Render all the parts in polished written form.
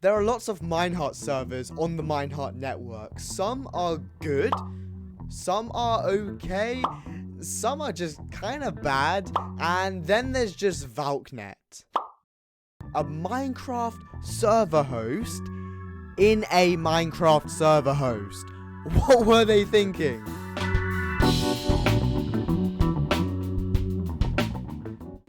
There are lots of Minehut servers on the Minehut network. Some are good, some are okay, some are just kind of bad, and then there's just Valknet. A Minecraft server host in a Minecraft server host. What were they thinking?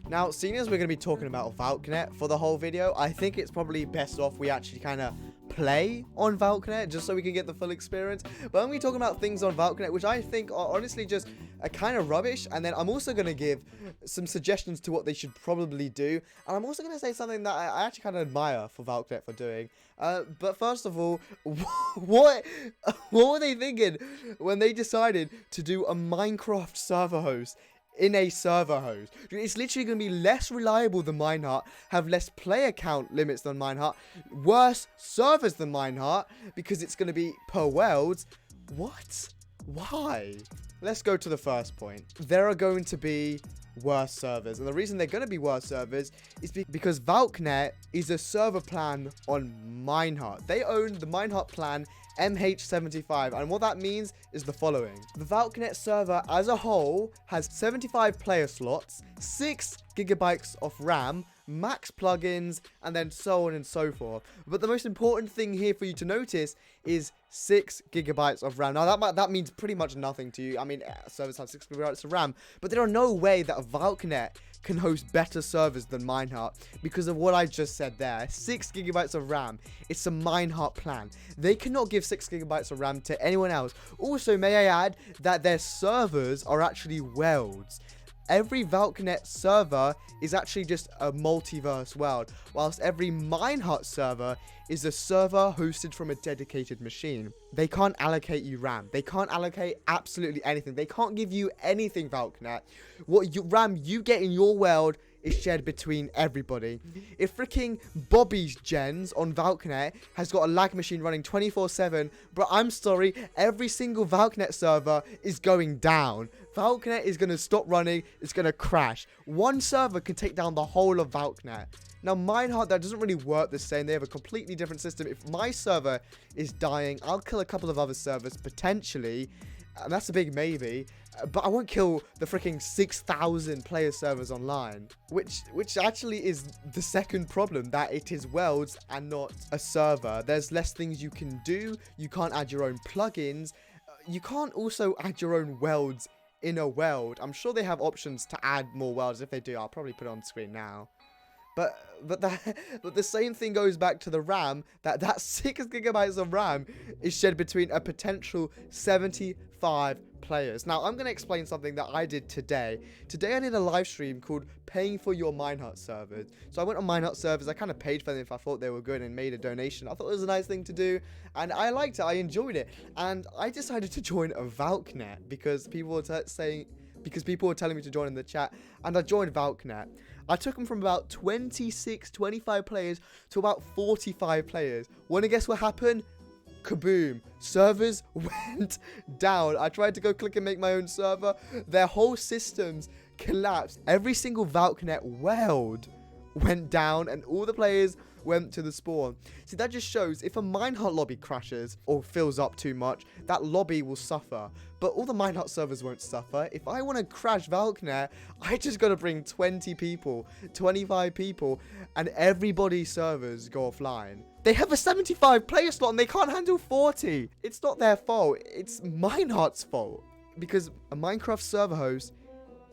Now, seeing as we're going to be talking about Valknet for the whole video, I think it's probably best off we actually kind of play on Valknet just so we can get the full experience. But I'm going to be talking about things on Valknet which I think are honestly just kind of rubbish, and then I'm also going to give some suggestions to what they should probably do, and I'm also going to say something that I actually kind of admire for Valknet for doing. But first of all, what were they thinking when they decided to do a Minecraft server host in a server host? It's literally going to be less reliable than Minehut, have less player count limits than Minehut, worse servers than Minehut, because it's going to be per worlds. What? Why? Let's go to the first point. There are going to be worse servers, and the reason they're going to be worse servers is because Valknet is a server plan on Minehut. They own the Minehut plan MH75, and what that means is the following. The Valknet server as a whole has 75 player slots, 6 gigabytes of RAM, max plugins, and then so on and so forth. But the most important thing here for you to notice is 6 gigabytes of RAM. Now that means pretty much nothing to you. I mean, servers have 6 gigabytes of RAM, but there are no way that Valknet can host better servers than Minehut because of what I just said there. 6 gigabytes of RAM. It's a Minehut plan. They cannot give 6 gigabytes of RAM to anyone else. Also, may I add that their servers are actually worlds. Every Valknet server is actually just a multiverse world, whilst every Minehut server is a server hosted from a dedicated machine. They can't allocate you RAM. They can't allocate absolutely anything. They can't give you anything, Valknet. What RAM you get in your world is shared between everybody. If freaking Bobby's gens on Valknet has got a lag machine running 24/7, but I'm sorry, every single Valknet server is going down. Valknet is going to stop running, it's going to crash. One server can take down the whole of Valknet. Now, Minehut, that doesn't really work the same. They have a completely different system. If my server is dying, I'll kill a couple of other servers, potentially, and that's a big maybe, but I won't kill the freaking 6,000 player servers online, which actually is the second problem, that it is worlds and not a server. There's less things you can do. You can't add your own plugins. You can't also add your own worlds in a world. I'm sure they have options to add more worlds. If they do, I'll probably put it on screen now. But the same thing goes back to the RAM, that 6 gigabytes of RAM is shared between a potential 75 players. Now, I'm going to explain something that I did today. Today, I did a live stream called Paying for Your Minehut Servers. So I went on Minehut servers, I kind of paid for them if I thought they were good and made a donation. I thought it was a nice thing to do, and I liked it, I enjoyed it. And I decided to join a Valknet because people were telling me to join in the chat, and I joined Valknet. I took them from about 26, 25 players to about 45 players. Want to guess what happened? Kaboom. Servers went down. I tried to go click and make my own server. Their whole systems collapsed. Every single Valknet world went down, and all the players went to the spawn. See, that just shows if a Minehut lobby crashes or fills up too much, that lobby will suffer. But all the Minehut servers won't suffer. If I want to crash Valknet, I just got to bring 20 people, 25 people, and everybody's servers go offline. They have a 75 player slot and they can't handle 40. It's not their fault. It's Minehut's fault. Because a Minecraft server host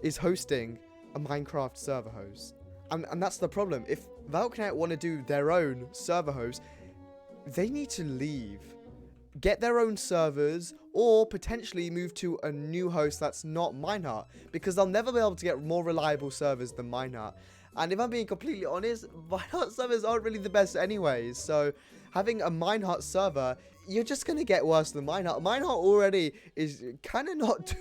is hosting a Minecraft server host. And that's the problem. If Valknet want to do their own server host, they need to leave, get their own servers, or potentially move to a new host that's not Minehut, because they'll never be able to get more reliable servers than Minehut. And if I'm being completely honest, Minehut servers aren't really the best anyways. So having a Minehut server, you're just going to get worse than Minehut. Minehut already is kind of not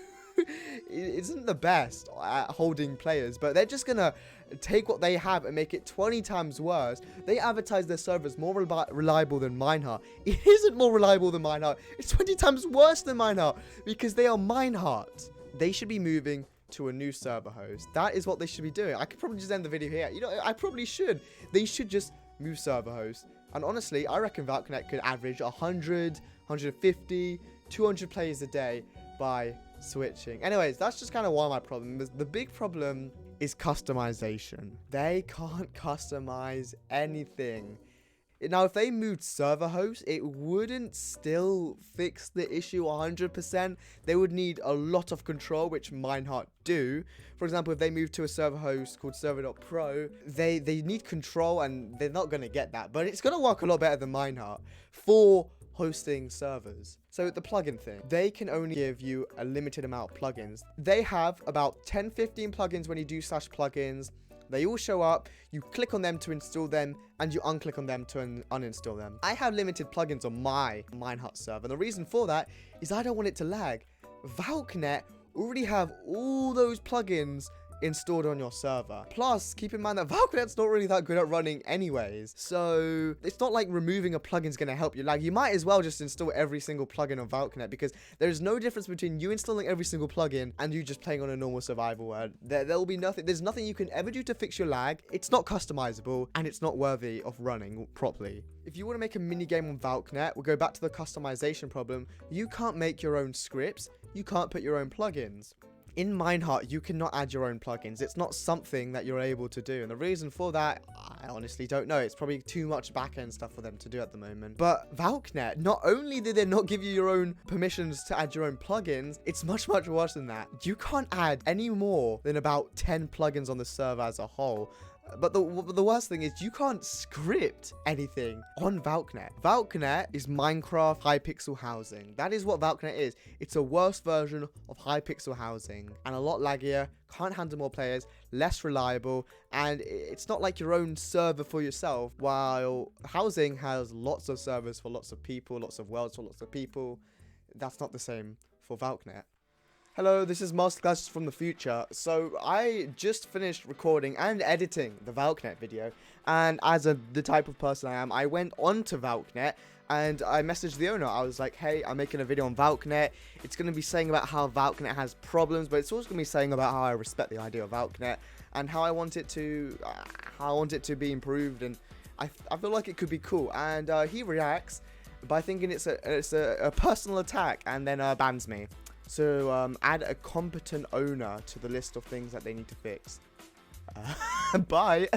isn't the best at holding players, but they're just gonna take what they have and make it 20 times worse. They advertise their servers more reliable than Minehut. It isn't more reliable than Minehut. It's 20 times worse than Minehut because they are Minehut. They should be moving to a new server host. That is what they should be doing. I could probably just end the video here. You know, I probably should. They should just move server host And honestly, I reckon ValConnect could average 100, 150, 200 players a day by switching. Anyways, that's just kind of one of my problems. The big problem is customization. They can't customize anything. Now, if they moved server hosts, it wouldn't still fix the issue 100%. They would need a lot of control, which Minehut do. For example, if they move to a server host called server.pro, they need control, and they're not going to get that. But it's going to work a lot better than Minehut for hosting servers. So the plugin thing, they can only give you a limited amount of plugins. They have about 10-15 plugins when you do /plugins. They all show up, you click on them to install them, and you unclick on them to uninstall them. I have limited plugins on my Minehut server, and the reason for that is I don't want it to lag. ValConnect already have all those plugins installed on your server. Plus, keep in mind that ValConnect's not really that good at running anyways. So it's not like removing a plugin is going to help you lag. You might as well just install every single plugin on ValConnect, because there's no difference between you installing every single plugin and you just playing on a normal survival world. There'll be nothing. There's nothing you can ever do to fix your lag. It's not customizable, and it's not worthy of running properly. If you want to make a mini game on ValConnect, we'll go back to the customization problem. You can't make your own scripts. You can't put your own plugins. In Minehut, you cannot add your own plugins. It's not something that you're able to do. And the reason for that, I honestly don't know. It's probably too much back-end stuff for them to do at the moment. But ValConnect, not only did they not give you your own permissions to add your own plugins, it's much, much worse than that. You can't add any more than about 10 plugins on the server as a whole. But the worst thing is you can't script anything on ValConnect. ValConnect is Minecraft Hypixel housing. That is what ValConnect is. It's a worse version of Hypixel housing, and a lot laggier, can't handle more players, less reliable, and it's not like your own server for yourself. While housing has lots of servers for lots of people, lots of worlds for lots of people, that's not the same for ValConnect. Hello, this is Masterclass from the future. So I just finished recording and editing the ValConnect video, and as the type of person I am, I went on to ValConnect and I messaged the owner. I was like, hey, I'm making a video on ValConnect. It's going to be saying about how ValConnect has problems, but it's also going to be saying about how I respect the idea of ValConnect and how I want it to be improved, and I feel like it could be cool. And he reacts by thinking it's a personal attack, and then bans me. So add a competent owner to the list of things that they need to fix. Bye.